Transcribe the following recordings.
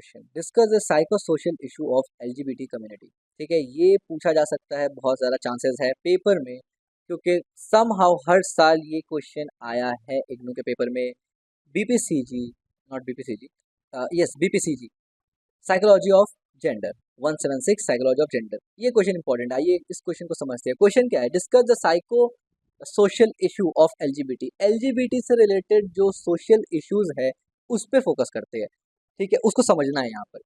Question discuss the psycho social issue of LGBT community. ठीक है, ये पूछा जा सकता है, बहुत ज़्यादा चांसेस है पेपर में, क्योंकि समहाउ हर साल ये क्वेश्चन आया है इग्नू के पेपर में। BPCG, not BPCG, yes BPCG, psychology of gender 176 psychology of gender. ये क्वेश्चन इंपॉर्टेंट है, आइए इस क्वेश्चन को समझते हैं। क्वेश्चन क्या है? Discuss the psycho social issue of LGBT. LGBT से रिलेटेड जो सोशल इश्यूज है उस पर फोकस करते हैं। ठीक है, उसको समझना है यहाँ पर,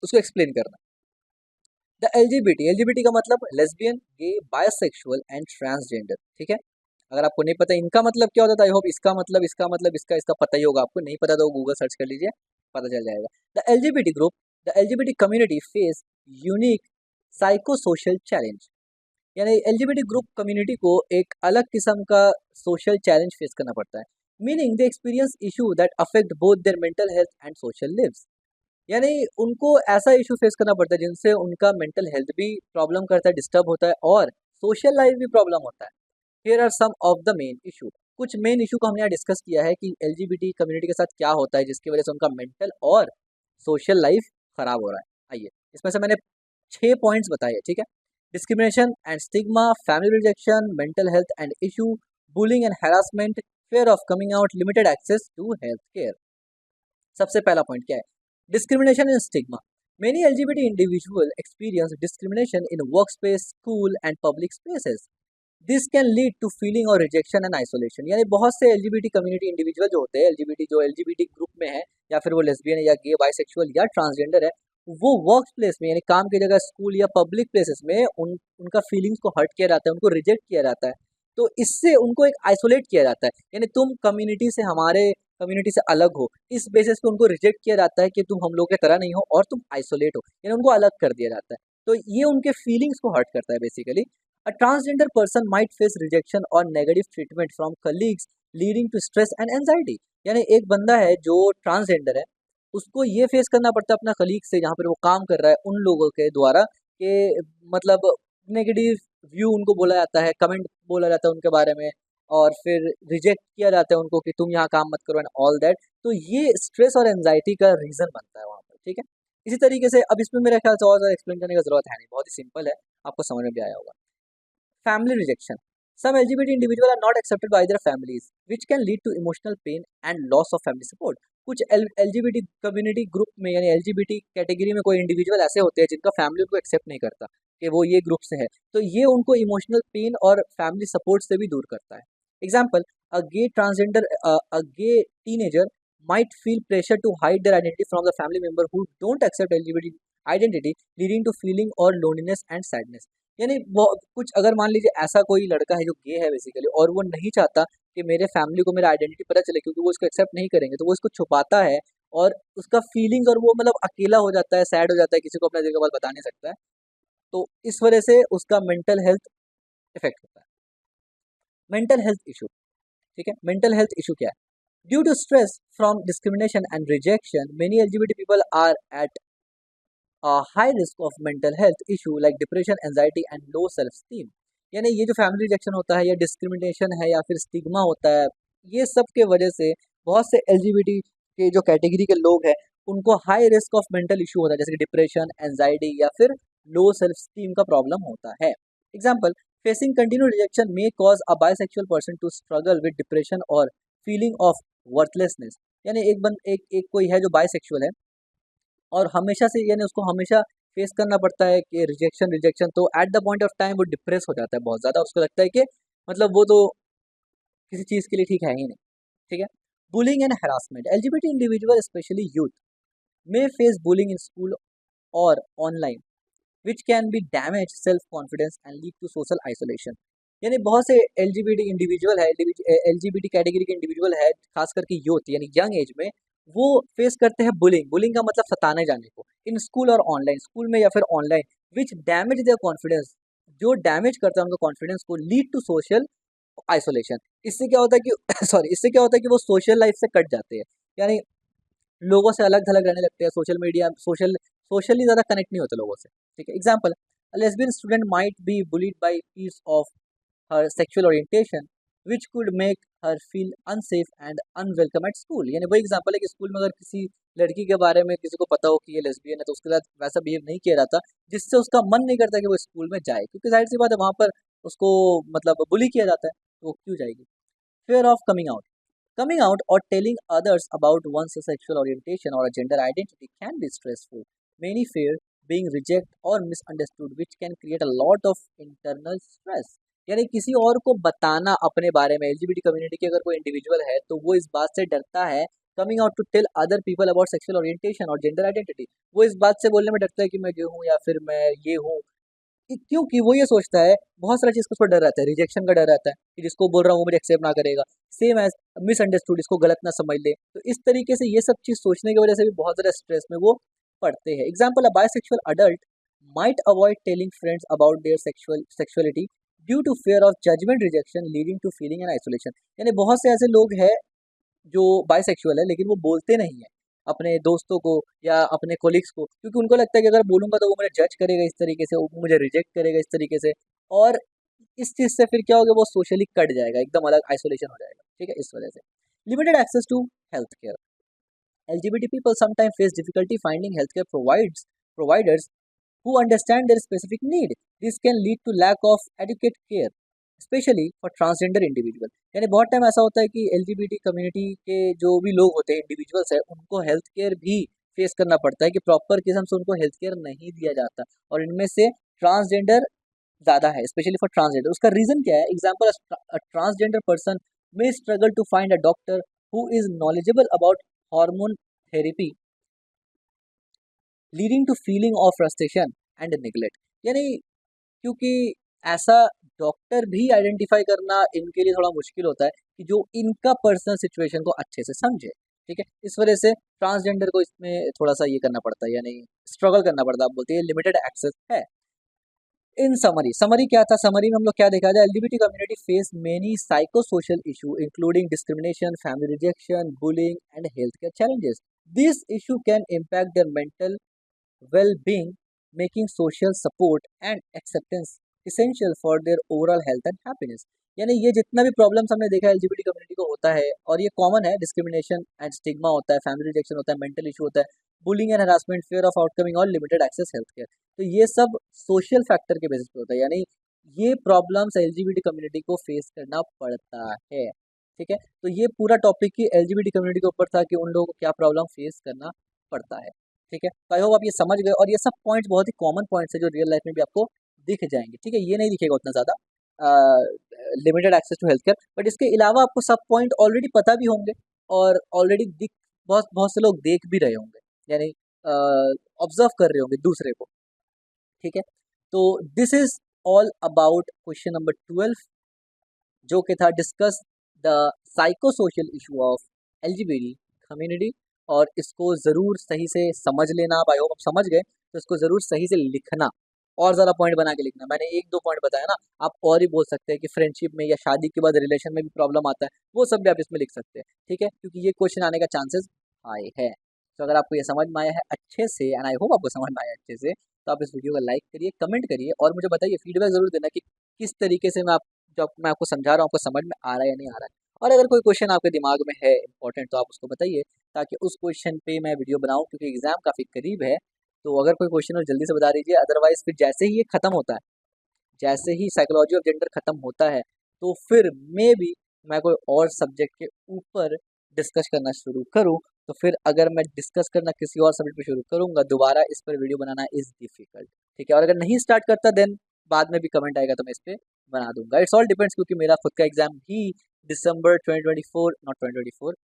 उसको एक्सप्लेन करना। द एलजीबीटी, एलजीबीटी का मतलब lesbian, gay, bisexual and transgender. ठीक है, अगर आपको नहीं पता इनका मतलब क्या होता है, आई होप इसका मतलब इसका पता ही होगा। आपको नहीं पता तो गूगल सर्च कर लीजिए, पता चल जाएगा। The LGBT group, the LGBT community face unique psycho social challenge. यानी एलजीबीटी ग्रुप कम्युनिटी को एक अलग किस्म का सोशल चैलेंज फेस करना पड़ता है। Meaning they experience issue that affect both their mental health and social lives. यानी उनको ऐसा इशू फेस करना पड़ता है जिनसे उनका मेंटल हेल्थ भी प्रॉब्लम करता है, डिस्टर्ब होता है, और सोशल लाइफ भी प्रॉब्लम होता है। Here are some of the main issue. कुछ मेन इशू को हमने यहाँ डिस्कस किया है कि एलजीबीटी कम्युनिटी के साथ क्या होता है जिसकी वजह से उनका मेंटल और सोशल लाइफ खराब हो रहा है। आइए, इसमें से मैंने 6 पॉइंट्स बताए हैं। ठीक है, discrimination and stigma, family rejection, mental health and issue, bullying and harassment, fear of coming out, limited access to health care। सबसे पहला पॉइंट क्या है? Discrimination and stigma. Many LGBT individual experience discrimination in work space, school and public spaces. This can lead to feeling of rejection and isolation. यानी बहुत से LGBT community individual जो होते हैं, एलजीबीटी ग्रुप में है, या फिर वो लेस्बियन है या गे, बाइसेक्सुअल या ट्रांसजेंडर है, वो वर्क प्लेस में यानी काम की जगह, स्कूल या पब्लिक प्लेसेस में उनका फीलिंग्स को हर्ट किया जाता है, उनको रिजेक्ट किया जाता है। तो इससे उनको एक आइसोलेट किया जाता है, यानी तुम कम्युनिटी से, हमारे कम्युनिटी से अलग हो, इस बेसिस पे उनको रिजेक्ट किया जाता है कि तुम हम लोग की तरह नहीं हो और तुम आइसोलेट हो, यानी उनको अलग कर दिया जाता है। तो ये उनके फीलिंग्स को हर्ट करता है basically. A transgender person might face rejection or negative treatment from colleagues, leading to stress and anxiety। यानी एक बंदा है जो ट्रांसजेंडर है, उसको ये फेस करना पड़ता है अपना कलीग से, जहाँ पर वो काम कर रहा है, उन लोगों के द्वारा कि मतलब नेगेटिव व्यू उनको बोला जाता है, कमेंट बोला जाता है उनके बारे में, और फिर रिजेक्ट किया जाता है उनको कि तुम यहाँ काम मत करो एंड ऑल दैट। तो ये स्ट्रेस और एंजाइटी का रीज़न बनता है वहाँ पर। ठीक है, इसी तरीके से अब इसमें मेरे ख्याल से और ज़्यादा एक्सप्लेन करने की जरूरत है नहीं, बहुत ही सिंपल है, आपको समझ में भी आया होगा। Family rejection. Some LGBT individuals are not accepted by their families, which can lead to emotional pain and loss of family support। कुछ LGBT कम्युनिटी ग्रुप में यानी LGBT कैटेगरी में कोई इंडिविजुअल ऐसे होते हैं जिनका फैमिली उनको एक्सेप्ट नहीं करता कि वो ये ग्रुप से है, तो ये उनको इमोशनल पेन और फैमिली सपोर्ट से भी दूर करता है। Example, a gay teenager might feel pressure to hide their identity from the family member who don't accept LGBT identity, leading to feeling or loneliness and sadness। यानी वो कुछ, अगर मान लीजिए ऐसा कोई लड़का है जो गे है बेसिकली, और वो नहीं चाहता कि मेरे फैमिली को मेरा आइडेंटिटी पता चले, क्योंकि वो इसको एक्सेप्ट नहीं करेंगे, तो वो इसको छुपाता है, और उसका फीलिंग्स, और वो मतलब अकेला हो जाता है, सैड हो जाता है, किसी को अपने दिल का बात बता नहीं सकता है। तो इस वजह से उसका मेंटल हेल्थ इफेक्ट होता है। Mental health issue. ठीक है, मेंटल हेल्थ इशू क्या है? Due to stress from discrimination and rejection, many LGBT people are at high risk of mental health issue like depression, anxiety and low self esteem. यानी ये जो family rejection होता है, या डिस्क्रिमिनेशन है, या फिर स्टिग्मा होता है, ये सब के वजह से बहुत से एलजीबीटी के जो कैटेगरी के लोग हैं उनको high risk of mental issue होता है, जैसे कि डिप्रेशन, एंजाइटी या फिर लो सेल्फ स्टीम का प्रॉब्लम होता है। Example, facing continue rejection may cause a bisexual person to struggle with depression और फीलिंग ऑफ वर्थलेसनेस। यानी एक कोई है जो बायसेक्सुअल है, और हमेशा से यानी उसको हमेशा फेस करना पड़ता है कि रिजेक्शन रिजेक्शन, तो at the point of time वो डिप्रेस हो जाता है बहुत ज़्यादा, उसको लगता है कि मतलब वो तो किसी चीज़ के लिए ठीक है ही नहीं। ठीक है, bullying and harassment. LGBT individual specially youth may face bullying in school और online, which can be damage self confidence and lead to social isolation. यानी बहुत से एलजीबीटी इंडिविजुअल है, एलजीबीटी कैटेगरी के इंडिविजुअल है, खास करके यूथ यानी यंग एज में, वो फेस करते हैं बुलिंग। बुलिंग का मतलब सताने जाने को, इन स्कूल और ऑनलाइन, स्कूल में या फिर online, which damage there confidence, जो डैमेज करता है उनका कॉन्फिडेंस को, लीड टू सोशल आइसोलेशन। इससे क्या होता है कि सॉरी, इससे क्या होता है कि वो सोशल लाइफ से कट जाते हैं, यानी लोगों से अलग थलग रहने लगते हैं, सोशली ज़्यादा कनेक्ट नहीं होते लोगों से। ठीक है, example, lesbian student might be bullied by piece of her sexual orientation, which could make her feel unsafe and unwelcome at school. यानी वही एग्जाम्पल है कि स्कूल में अगर किसी लड़की के बारे में किसी को पता हो कि ये लेस्बियन है तो उसके साथ वैसा बिहेव नहीं किया जाता जिससे उसका मन नहीं करता कि वो स्कूल में जाए, क्योंकि जाहिर सी बात है वहाँ पर उसको मतलब बुली किया जाता है, तो वो क्यों जाएगी। Fear of coming out. Coming out or telling others about one's sexual orientation or a gender identity can be stressful. Many fear being rejected or misunderstood, which can create a lot of internal stress. यानी किसी और को बताना अपने बारे में, LGBT community के अगर कोई इंडिविजुअल है तो वो इस बात से डरता है, coming out to tell other people about sexual orientation और जेंडर आइडेंटिटी, वो इस बात से बोलने में डरता है कि मैं ये हूँ या फिर मैं ये हूँ, क्योंकि वो ये सोचता है, बहुत सारा चीज़ का उसको डर रहता है, रिजेक्शन का डर रहता है कि जिसको बोल रहा हूँ वो मुझे एक्सेप्ट ना करेगा, सेम एज मिसअंडरस्टूड, इसको गलत ना समझ ले। तो इस तरीके से ये सब चीज़ सोचने की वजह से भी बहुत ज़्यादा स्ट्रेस में वो पड़ते हैं। Example, a bisexual adult might avoid telling friends about their sexuality due to fear of judgement rejection leading to feeling and isolation. यानी बहुत से ऐसे लोग हैं जो बायसेक्सुअल है लेकिन वो बोलते नहीं है अपने दोस्तों को या अपने कोलिग्स को, क्योंकि उनको लगता है कि अगर बोलूंगा तो वो मुझे जज करेगा इस तरीके से, वो मुझे रिजेक्ट करेगा इस तरीके से, और इस चीज़ से फिर क्या होगा, वो सोशली कट जाएगा, एकदम अलग आइसोलेशन हो जाएगा। ठीक है, इस वजह से limited access to health care. LGBT people sometime face difficulty finding health care providers who understand their specific need. This can lead to lack of adequate care, specially for transgender individual. यानी बहुत time ऐसा होता है कि LGBT community के जो भी लोग होते हैं, इंडिविजुअल्स है, उनको हेल्थ केयर भी फेस करना पड़ता है कि प्रॉपर किस्म से उनको हेल्थ केयर नहीं दिया जाता, और इनमें से ट्रांसजेंडर ज़्यादा है, स्पेशली फॉर ट्रांसजेंडर। उसका रीज़न क्या है? Example, a transgender person may struggle to find a doctor who is knowledgeable about hormone therapy leading to feeling of frustration and neglect. यानी क्योंकि ऐसा डॉक्टर भी आइडेंटिफाई करना इनके लिए थोड़ा मुश्किल होता है कि जो इनका पर्सनल सिचुएशन को अच्छे से समझे। ठीक है, इस वजह से ट्रांसजेंडर को इसमें थोड़ा सा ये करना पड़ता है, यानी स्ट्रगल करना पड़ता है। आप बोलते हैं लिमिटेड एक्सेस है। इन समरी क्या था? समरी में हम लोग क्या देखा जाए, LGBT community face many psycho social issue including discrimination, family rejection, bullying and health care challenges. This issue can impact their mental well-being, making social support and acceptance essential for their overall health and happiness। यानी ये जितना भी problems हमने देखा है LGBT community को होता है, और ये कॉमन है, डिस्क्रिमिनेशन एंड स्टिग्मा होता है, फैमिली रिजेक्शन होता है, मेंटल इशू होता है, bullying and harassment, fear of outcoming और लिमिटेड एक्सेस हेल्थ केयर। तो ये सब सोशल फैक्टर के बेसिस पे होता है, यानी ये प्रॉब्लम्स एलजीबीटी कम्युनिटी को फेस करना पड़ता है। ठीक है, तो ये पूरा टॉपिक ही एलजीबीटी कम्युनिटी के ऊपर था कि उन लोगों को क्या प्रॉब्लम फेस करना पड़ता है। ठीक है, तो आई होप आप ये समझ गए, और ये सब पॉइंट्स बहुत ही कॉमन पॉइंट्स है जो रियल लाइफ में भी आपको दिख जाएंगे। ठीक है, ये नहीं दिखेगा उतना ज़्यादा limited access to health care, but इसके अलावा आपको सब पॉइंट ऑलरेडी पता भी होंगे, और ऑलरेडी दिख बहुत बहुत से लोग देख भी रहे होंगे, यानी ऑब्जर्व कर रहे होंगे दूसरे को। ठीक है, तो this is all about question number 12, जो कि था discuss the psycho social issue of LGBT community. और इसको ज़रूर सही से समझ लेना। आप आई होप आप समझ गए, तो इसको ज़रूर सही से लिखना, और ज़्यादा पॉइंट बना के लिखना। मैंने एक दो पॉइंट बताया ना, आप और ही बोल सकते हैं कि फ्रेंडशिप में या शादी के बाद रिलेशन में भी प्रॉब्लम आता है, वो सब भी आप इसमें लिख सकते हैं। ठीक है, क्योंकि ये क्वेश्चन आने का चांसेस हाई है। तो अगर आपको ये समझ में आया है अच्छे से, एंड आई होप आपको समझ में आया है अच्छे से, तो आप इस वीडियो को लाइक करिए, कमेंट करिए, और मुझे बताइए, फीडबैक ज़रूर देना कि किस तरीके से मैं आपको समझा रहा हूँ आपको समझ में आ रहा है या नहीं आ रहा है। और अगर कोई क्वेश्चन आपके दिमाग में है इंपॉर्टेंट, तो आप उसको बताइए, ताकि उस क्वेश्चन पे मैं वीडियो बनाऊं, क्योंकि एग्जाम काफ़ी करीब है। तो अगर कोई क्वेश्चन हो जल्दी से बता दीजिए, अदरवाइज फिर जैसे ही ये खत्म होता है, जैसे ही साइकोलॉजी ऑफ जेंडर खत्म होता है, तो फिर मे बी मैं कोई और सब्जेक्ट के ऊपर डिस्कस करना शुरू करूं। तो फिर अगर मैं डिस्कस करना किसी और सब्जेक्ट पे शुरू करूंगा, दोबारा इस पर वीडियो बनाना इज डिफिकल्ट। ठीक है, और अगर नहीं स्टार्ट करता, देन बाद में भी कमेंट आएगा तो मैं इस पर बना दूंगा। इट्स ऑल डिपेंड्स, क्योंकि मेरा खुद का एग्जाम भी दिसंबर 2024, नॉट 2024,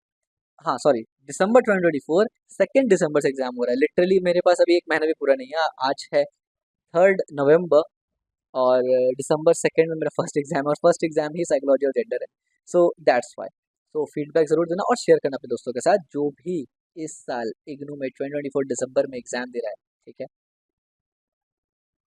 हाँ सॉरी, दिसंबर 2024 2 दिसंबर से एग्जाम हो रहा है। लिटरली मेरे पास अभी एक महीना भी पूरा नहीं है, आज है 3 नवंबर, और दिसंबर 2 में मेरा फर्स्ट एग्जाम है, और फर्स्ट एग्जाम ही साइकोलॉजी और जेंडर है। So that's why. तो फीडबैक ज़रूर देना और शेयर करना अपने दोस्तों के साथ, जो भी इस साल इग्नू में 2024 दिसंबर में एग्जाम दे रहा है। ठीक है।